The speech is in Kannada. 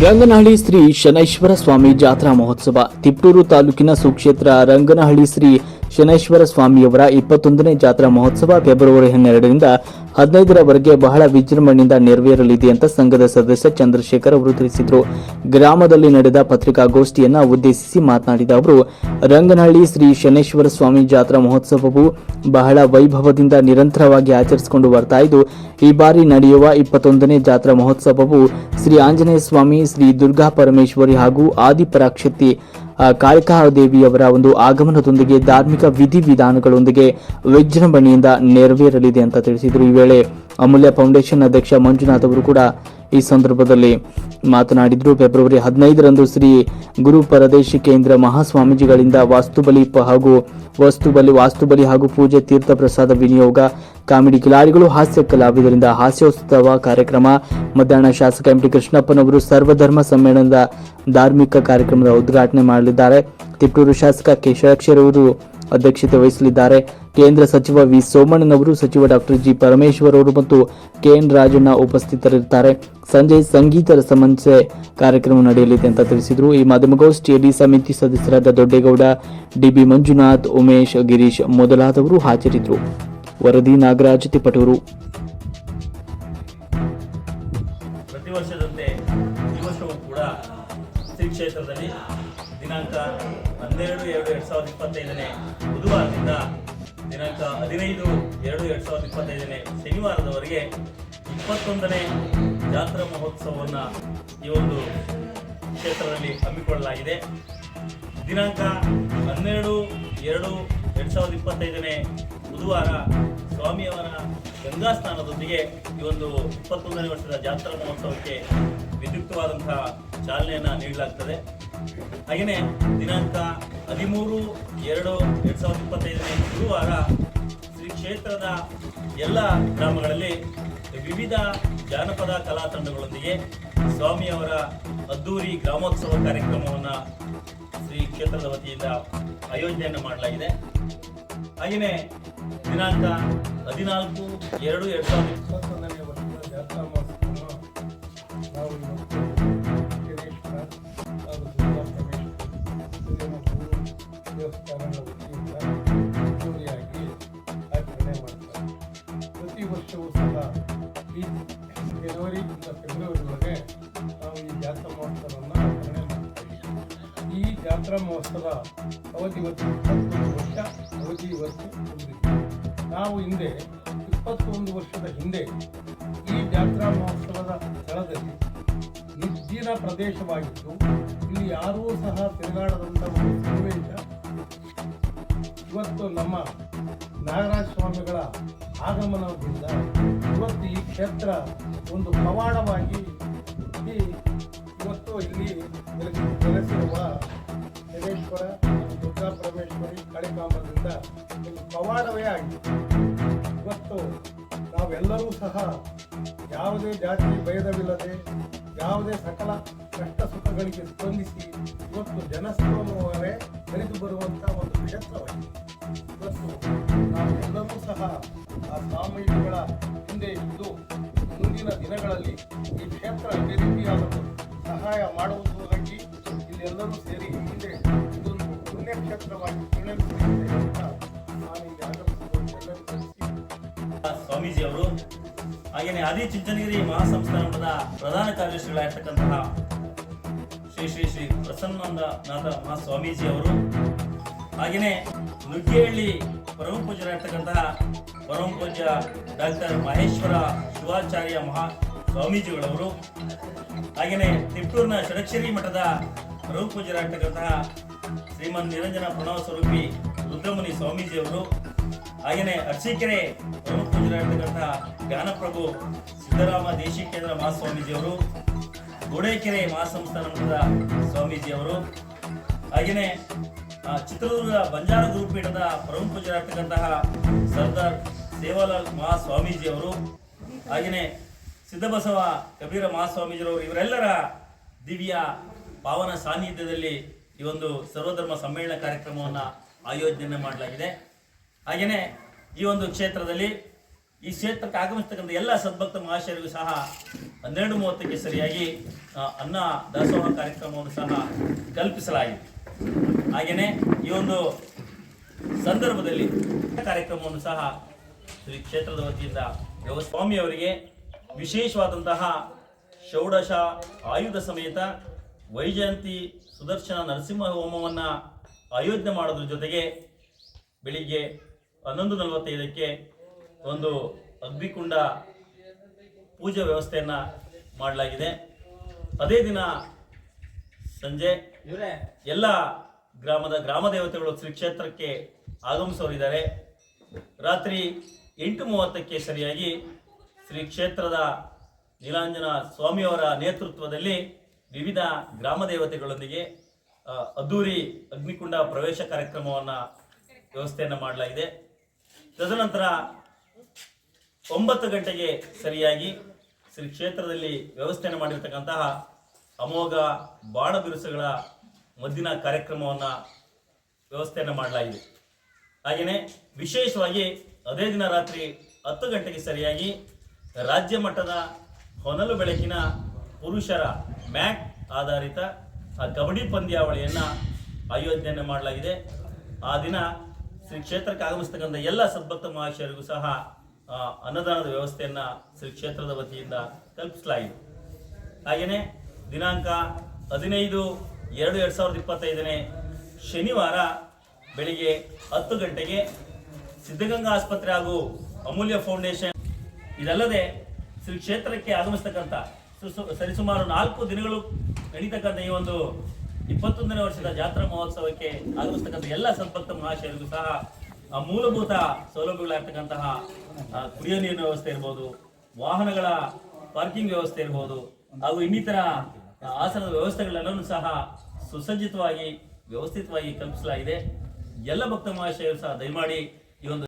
ರಂಗನಹಳ್ಳಿ ಶ್ರೀ ಶನೈಶ್ವರ ಸ್ವಾಮಿ ಜಾತ್ರಾ ಮಹೋತ್ಸವ ತಿಪ್ಟೂರು ತಾಲೂಕಿನ ಸುಕ್ಷೇತ್ರ ರಂಗನಹಳ್ಳಿ ಶ್ರೀ ಶನೈಶ್ವರ ಸ್ವಾಮಿಯವರ 21ನೇ ಜಾತ್ರಾ ಮಹೋತ್ಸವ ಫೆಬ್ರವರಿ 12ರಿಂದ 15ರವರೆಗೆ ಬಹಳ ವಿಜೃಂಭಣೆಯಿಂದ ನೆರವೇರಲಿದೆ ಅಂತ ಸಂಘದ ಸದಸ್ಯ ಚಂದ್ರಶೇಖರ್ ಅವರು ತಿಳಿಸಿದರು. ಗ್ರಾಮದಲ್ಲಿ ನಡೆದ ಪತ್ರಿಕಾಗೋಷ್ಠಿಯನ್ನು ಉದ್ದೇಶಿಸಿ ಮಾತನಾಡಿದ ಅವರು, ರಂಗನಹಳ್ಳಿ ಶ್ರೀ ಶನೈಶ್ವರ ಸ್ವಾಮಿ ಜಾತ್ರಾ ಮಹೋತ್ಸವವು ಬಹಳ ವೈಭವದಿಂದ ನಿರಂತರವಾಗಿ ಆಚರಿಸಿಕೊಂಡು ಬರ್ತಾ ಇದ್ದು, ಈ ಬಾರಿ ನಡೆಯುವ 21ನೇ ಜಾತ್ರಾ ಮಹೋತ್ಸವವು ಶ್ರೀ ಆಂಜನೇಯ ಸ್ವಾಮಿ, ಶ್ರೀ ದುರ್ಗಾ ಪರಮೇಶ್ವರಿ ಹಾಗೂ ಆದಿಪರಾಶಕ್ತಿ ಕಾಳಿಕಾದೇವಿಯವರ ಒಂದು ಆಗಮನದೊಂದಿಗೆ ಧಾರ್ಮಿಕ ವಿಧಿವಿಧಾನಗಳೊಂದಿಗೆ ವಿಜೃಂಭಣೆಯಿಂದ ನೆರವೇರಲಿದೆ ಅಂತ ತಿಳಿಸಿದರು. ಈ ವೇಳೆ ಅಮೂಲ್ಯ ಫೌಂಡೇಶನ್ ಅಧ್ಯಕ್ಷ ಮಂಜುನಾಥ್ ಅವರು ಕೂಡ ಈ ಸಂದರ್ಭದಲ್ಲಿ ಮಾತನಾಡಿದರು. ಫೆಬ್ರವರಿ 15ರಂದು ಶ್ರೀ ಗುರು ಪರದೇಶಿ ಕೇಂದ್ರ ಮಹಾಸ್ವಾಮೀಜಿಗಳಿಂದ ವಾಸ್ತುಬಲಿ ಹಾಗೂ ಪೂಜೆ, ತೀರ್ಥ ಪ್ರಸಾದ ವಿನಿಯೋಗ, ಕಾಮಿಡಿ ಕಿಲಾಡಿಗಳು, ಹಾಸ್ಯ ಕಲಾವಿದರಿಂದ ಹಾಸ್ಯೋತ್ಸವ ಕಾರ್ಯಕ್ರಮ, ಮಧ್ಯಾಹ್ನ ಶಾಸಕ ಎಂಟಿ ಕೃಷ್ಣಪ್ಪನವರು ಸರ್ವಧರ್ಮ ಸಮ್ಮೇಳನದ ಧಾರ್ಮಿಕ ಕಾರ್ಯಕ್ರಮದ ಉದ್ಘಾಟನೆ ಮಾಡಲಿದ್ದಾರೆ. ತಿಪ್ಟೂರು ಶಾಸಕ ಕೆ ಷಡಕ್ಷರ್ ಅವರು ಅಧ್ಯಕ್ಷತೆ ವಹಿಸಲಿದ್ದಾರೆ. ಕೇಂದ್ರ ಸಚಿವ ವಿ ಸೋಮಣ್ಣನವರು, ಸಚಿವ ಡಾಕ್ಟರ್ ಜಿ ಪರಮೇಶ್ವರ್ ಅವರು ಮತ್ತು ಕೆಎನ್ ರಾಜಣ್ಣ ಉಪಸ್ಥಿತರಿರುತ್ತಾರೆ. ಸಂಜೆ ಸಂಗೀತ ರಸಮಂಚೆ ಕಾರ್ಯಕ್ರಮ ನಡೆಯಲಿದೆ ಅಂತ ತಿಳಿಸಿದರು. ಈ ಮಾಧ್ಯಮಗೋಷ್ಠಿಯಲ್ಲಿ ಸಮಿತಿ ಸದಸ್ಯರಾದ ದೊಡ್ಡೇಗೌಡ, ಡಿಬಿ ಮಂಜುನಾಥ್, ಉಮೇಶ್, ಗಿರೀಶ್ ಮೊದಲಾದವರು ಹಾಜರಿದ್ದರು. ವರದಿ ನಾಗರಾಜ್ ತಿಪಟೂರು. ಪ್ರತಿ ವರ್ಷದಂತೆ ಈ ವರ್ಷವೂ ಕೂಡ ಶ್ರೀ ಕ್ಷೇತ್ರದಲ್ಲಿ ದಿನಾಂಕ 12/2/2025 ಬುಧವಾರದಿಂದ ದಿನಾಂಕ 15/2/2025 ಶನಿವಾರದವರೆಗೆ 21ನೇ ಜಾತ್ರಾ ಮಹೋತ್ಸವವನ್ನು ಈ ಒಂದು ಕ್ಷೇತ್ರದಲ್ಲಿ ಹಮ್ಮಿಕೊಳ್ಳಲಾಗಿದೆ. ದಿನಾಂಕ 12/2/2025 ಬುಧವಾರ ಸ್ವಾಮಿಯವರ ಗಂಗಾ ಸ್ನಾನದೊಂದಿಗೆ ಈ ಒಂದು 21ನೇ ವರ್ಷದ ಜಾತ್ರಾ ಮಹೋತ್ಸವಕ್ಕೆ ವಿದ್ಯುಕ್ತವಾದಂತಹ ಚಾಲನೆಯನ್ನು ನೀಡಲಾಗ್ತದೆ. ಹಾಗೆಯೇ ದಿನಾಂಕ 13/2/2025 ಗುರುವಾರ ಶ್ರೀ ಕ್ಷೇತ್ರದ ಎಲ್ಲ ಗ್ರಾಮಗಳಲ್ಲಿ ವಿವಿಧ ಜಾನಪದ ಕಲಾ ತಂಡಗಳೊಂದಿಗೆ ಸ್ವಾಮಿಯವರ ಅದ್ದೂರಿ ಗ್ರಾಮೋತ್ಸವ ಕಾರ್ಯಕ್ರಮವನ್ನು ಶ್ರೀ ಕ್ಷೇತ್ರದ ವತಿಯಿಂದ ಆಯೋಜನೆಯನ್ನು ಮಾಡಲಾಗಿದೆ. ಹಾಗೆಯೇ ದಿನಾಂಕ 14/2/2021 ವರ್ಷದ ಜಾತ್ರಾ ಮಹೋತ್ಸವ ನಾವು ದೇವಸ್ಥಾನಗಳ ವತಿಯಿಂದ ಅದ್ದೂರಿಯಾಗಿ ಆಚರಣೆ ಮಾಡ್ತಾರೆ. ಪ್ರತಿ ವರ್ಷವೂ ಸಹ ಈ ಜನವರಿಯಿಂದ ಫೆಬ್ರವರಿವರೆಗೆ ನಾವು ಈ ಜಾತ್ರಾ ಮಹೋತ್ಸವವನ್ನು ಆಚರಣೆ ಮಾಡ್ತೀವಿ. ಈ ಜಾತ್ರಾ ಮಹೋತ್ಸವ ಅವಧಿ 21 ವರ್ಷ ಅವಧಿ ಮುಗಿದಿದೆ. ನಾವು ಹಿಂದೆ 21 ವರ್ಷದ ಹಿಂದೆ ಈ ಜಾತ್ರಾ ಮಹೋತ್ಸವದ ಸ್ಥಳದಲ್ಲಿ ನಿರ್ಜೀನ ಪ್ರದೇಶವಾಗಿದ್ದು, ಇಲ್ಲಿ ಯಾರೂ ಸಹ ತಿರುಗಾಡದಂಥ ಒಂದು ಸನ್ನಿವೇಶ ಇವತ್ತು ನಮ್ಮ ನಾಗರಾಜ ಸ್ವಾಮಿಗಳ ಆಗಮನದಿಂದ ಇವತ್ತು ಈ ಕ್ಷೇತ್ರ ಒಂದು ಪವಾಡವಾಗಿ ಇವತ್ತು ಇಲ್ಲಿ ನೆಲೆಸಿರುವ ಶನೇಶ್ವರ, ದುರ್ಗಾ ಪರಮೇಶ್ವರಿ, ಕಾಳಿಕಾಂಬದಿಂದ ಒಂದು ಪವಾಡವೇ ಆಗಿದೆ. ಇವತ್ತು ನಾವೆಲ್ಲರೂ ಸಹ ಯಾವುದೇ ಜಾತಿ ಭೇದವಿಲ್ಲದೆ ಯಾವುದೇ ಸಕಲ ಕಷ್ಟ ಸುಖಗಳಿಗೆ ಸ್ಪಂದಿಸಿ ಇವತ್ತು ಜನಸ್ತೋಮವರೇ ಹರಿದು ಬರುವಂಥ ಒಂದು ಕ್ಷೇತ್ರವಾಗಿದೆ. ಇವತ್ತು ನಾವೆಲ್ಲರೂ ಸಹ ಆ ಸ್ವಾಮೀಜಿಗಳ ಹಿಂದೆ ಇದ್ದು ಮುಂದಿನ ದಿನಗಳಲ್ಲಿ ಈ ಕ್ಷೇತ್ರ ಅಭಿವೃದ್ಧಿಯಾಗಲು ಸಹಾಯ ಮಾಡುವುದಕ್ಕಾಗಿ ಇಲ್ಲೆಲ್ಲರೂ ಸೇರಿ ಹಿಂದೆ ಇದೊಂದು ಪುಣ್ಯಕ್ಷೇತ್ರವಾಗಿ ಪರಿಣಮಿಸಲಿದೆ ಅಂತ ನಾನು ಇಲ್ಲಿ ಆಗಮಿಸಿದ್ದು ಸ್ವಾಮೀಜಿ ಅವರು. ಹಾಗೆಯೇ ಆದಿಚುಂಚನಗಿರಿ ಮಹಾಸಂಸ್ಥಾನದ ಪ್ರಧಾನ ಕಾರ್ಯದರ್ಶಿಗಳಾಗಿರ್ತಕ್ಕಂತಹ ಶ್ರೀ ಶ್ರೀ ಶ್ರೀ ಪ್ರಸನ್ನಾನಂದ ಮಹಾಸ್ವಾಮೀಜಿ ಅವರು, ಹಾಗೆಯೇ ನುಗ್ಗೇಹಳ್ಳಿ ಪರಮ ಪೂಜ್ಯರಾಗಿರ್ತಕ್ಕಂತಹ ಪರಮ ಪೂಜ್ಯ ಡಾಕ್ಟರ್ ಮಹೇಶ್ವರ ಶಿವಾಚಾರ್ಯ ಮಹಾ ಸ್ವಾಮೀಜಿಗಳವರು, ಹಾಗೆಯೇ ತಿಪ್ಟೂರಿನ ಷಡಕ್ಷರಿ ಮಠದ ಪರಮ ಪೂಜ್ಯರಾಗಿರ್ತಕ್ಕಂತಹ ಶ್ರೀಮನ್ ನಿರಂಜನ ಪ್ರಣವ ಸ್ವರೂಪಿ ರುದ್ರಮುನಿ ಸ್ವಾಮೀಜಿಯವರು, ಹಾಗೆಯೇ ಅರಸೀಕೆರೆ ಪರಮ ಪೂಜ್ಯರಾಗಿರ್ತಕ್ಕಂತಹ ಜ್ಞಾನಪ್ರಭು ಸಿದ್ದರಾಮ ದೇಶಿಕೇಂದ್ರ ಮಹಾಸ್ವಾಮೀಜಿಯವರು, ಗೋಡೇಕೆರೆ ಮಹಾಸಂಸ್ಥಾನ ಮಠದ ಸ್ವಾಮೀಜಿಯವರು, ಹಾಗೆಯೇ ಚಿತ್ರದುರ್ಗ ಬಂಜಾರ ಗುರುಪೀಠದ ಪರಮ ಪೂಜ್ಯರಾಗಿರ್ತಕ್ಕಂತಹ ಸರ್ದಾರ್ ಸೇವಾಲಾಲ್ ಮಹಾಸ್ವಾಮೀಜಿಯವರು, ಹಾಗೆಯೇ ಸಿದ್ದಬಸವ ಕಬೀರ ಮಹಾಸ್ವಾಮೀಜಿಯವರು, ಇವರೆಲ್ಲರ ದಿವ್ಯ ಪಾವನ ಸಾನ್ನಿಧ್ಯದಲ್ಲಿ ಈ ಒಂದು ಸರ್ವಧರ್ಮ ಸಮ್ಮೇಳನ ಕಾರ್ಯಕ್ರಮವನ್ನು ಆಯೋಜನೆ ಮಾಡಲಾಗಿದೆ. ಹಾಗೆಯೇ ಈ ಒಂದು ಕ್ಷೇತ್ರದಲ್ಲಿ ಈ ಕ್ಷೇತ್ರಕ್ಕೆ ಆಗಮಿಸ್ತಕ್ಕಂಥ ಎಲ್ಲ ಸದ್ಭಕ್ತ ಮಹಾಶಯರಿಗೂ ಸಹ 12:30ಕ್ಕೆ ಸರಿಯಾಗಿ ಅನ್ನ ದಾಸೋಹ ಕಾರ್ಯಕ್ರಮವನ್ನು ಸಹ ಕಲ್ಪಿಸಲಾಗಿದೆ. ಹಾಗೆಯೇ ಈ ಒಂದು ಸಂದರ್ಭದಲ್ಲಿ ಕಾರ್ಯಕ್ರಮವನ್ನು ಸಹ ಶ್ರೀ ಕ್ಷೇತ್ರದ ವತಿಯಿಂದ ಸ್ವಾಮಿಯವರಿಗೆ ವಿಶೇಷವಾದಂತಹ ಷೋಡಶ ಆಯುಧ ಸಮೇತ ವೈಜಯಂತಿ ಸುದರ್ಶನ ನರಸಿಂಹ ಹೋಮವನ್ನು ಆಯೋಜನೆ ಮಾಡೋದ್ರ ಜೊತೆಗೆ ಬೆಳಿಗ್ಗೆ 11:45ಕ್ಕೆ ಒಂದು ಅಗ್ನಿಕುಂಡ ಪೂಜೆ ವ್ಯವಸ್ಥೆಯನ್ನು ಮಾಡಲಾಗಿದೆ. ಅದೇ ದಿನ ಸಂಜೆ ಎಲ್ಲ ಗ್ರಾಮ ದೇವತೆಗಳು ಶ್ರೀ ಕ್ಷೇತ್ರಕ್ಕೆ ಆಗಮಿಸೋರಿದ್ದಾರೆ. ರಾತ್ರಿ 8:30ಕ್ಕೆ ಸರಿಯಾಗಿ ಶ್ರೀ ಕ್ಷೇತ್ರದ ನೀಲಾಂಜನ ಸ್ವಾಮಿಯವರ ನೇತೃತ್ವದಲ್ಲಿ ವಿವಿಧ ಗ್ರಾಮ ದೇವತೆಗಳೊಂದಿಗೆ ಅದ್ದೂರಿ ಅಗ್ನಿಕುಂಡ ಪ್ರವೇಶ ಕಾರ್ಯಕ್ರಮವನ್ನು ವ್ಯವಸ್ಥೆಯನ್ನು ಮಾಡಲಾಗಿದೆ. ತದನಂತರ 9 ಗಂಟೆಗೆ ಸರಿಯಾಗಿ ಶ್ರೀ ಕ್ಷೇತ್ರದಲ್ಲಿ ವ್ಯವಸ್ಥೆಯನ್ನು ಮಾಡಿರ್ತಕ್ಕಂತಹ ಅಮೋಘ ಬಾಣ ಬಿರುಸುಗಳ ಮದ್ದಿನ ಕಾರ್ಯಕ್ರಮವನ್ನು ವ್ಯವಸ್ಥೆಯನ್ನು ಮಾಡಲಾಗಿದೆ. ಹಾಗೆಯೇ ವಿಶೇಷವಾಗಿ ಅದೇ ದಿನ ರಾತ್ರಿ 10 ಗಂಟೆಗೆ ಸರಿಯಾಗಿ ರಾಜ್ಯ ಮಟ್ಟದ ಹೊನಲು ಬೆಳಕಿನ ಪುರುಷರ ಮ್ಯಾಟ್ ಆಧಾರಿತ ಕಬಡ್ಡಿ ಪಂದ್ಯಾವಳಿಯನ್ನು ಆಯೋಜನೆಯನ್ನು ಮಾಡಲಾಗಿದೆ. ಆ ದಿನ ಶ್ರೀ ಕ್ಷೇತ್ರಕ್ಕೆ ಆಗಮಿಸ್ತಕ್ಕಂಥ ಎಲ್ಲ ಸದ್ಭಕ್ತ ಮಹಾಶಯರಿಗೂ ಸಹ ಅನ್ನದಾನದ ವ್ಯವಸ್ಥೆಯನ್ನು ಶ್ರೀ ಕ್ಷೇತ್ರದ ವತಿಯಿಂದ ಕಲ್ಪಿಸಲಾಗಿದೆ. ಹಾಗೆಯೇ ದಿನಾಂಕ 15/2/2025 ಶನಿವಾರ ಬೆಳಿಗ್ಗೆ 10 ಗಂಟೆಗೆ ಸಿದ್ಧಗಂಗಾ ಆಸ್ಪತ್ರೆ ಹಾಗೂ ಅಮೂಲ್ಯ ಫೌಂಡೇಶನ್ ಇದಲ್ಲದೆ ಶ್ರೀ ಕ್ಷೇತ್ರಕ್ಕೆ ಆಗಮಿಸ್ತಕ್ಕಂಥ ಸರಿಸುಮಾರು 4 ದಿನಗಳು ನಡೀತಕ್ಕಂಥ ಈ ಒಂದು 21ನೇ ವರ್ಷದ ಜಾತ್ರಾ ಮಹೋತ್ಸವಕ್ಕೆ ಆಗಮಿಸ್ತಕ್ಕಂಥ ಎಲ್ಲ ಸದ್ಭಕ್ತ ಮಹಾಶಯರಿಗೂ ಸಹ ಮೂಲಭೂತ ಸೌಲಭ್ಯಗಳಾಗ್ತಕ್ಕಂತಹ ಕುಡಿಯೋ ನೀರಿನ ವ್ಯವಸ್ಥೆ ಇರ್ಬೋದು, ವಾಹನಗಳ ಪಾರ್ಕಿಂಗ್ ವ್ಯವಸ್ಥೆ ಇರ್ಬೋದು, ಹಾಗೂ ಇನ್ನಿತರ ಆಸನದ ವ್ಯವಸ್ಥೆಗಳೆಲ್ಲವೂ ಸಹ ಸುಸಜ್ಜಿತವಾಗಿ ವ್ಯವಸ್ಥಿತವಾಗಿ ಕಲ್ಪಿಸಲಾಗಿದೆ. ಎಲ್ಲ ಭಕ್ತ ಮಹಾಶಯರು ಸಹ ದಯಮಾಡಿ ಈ ಒಂದು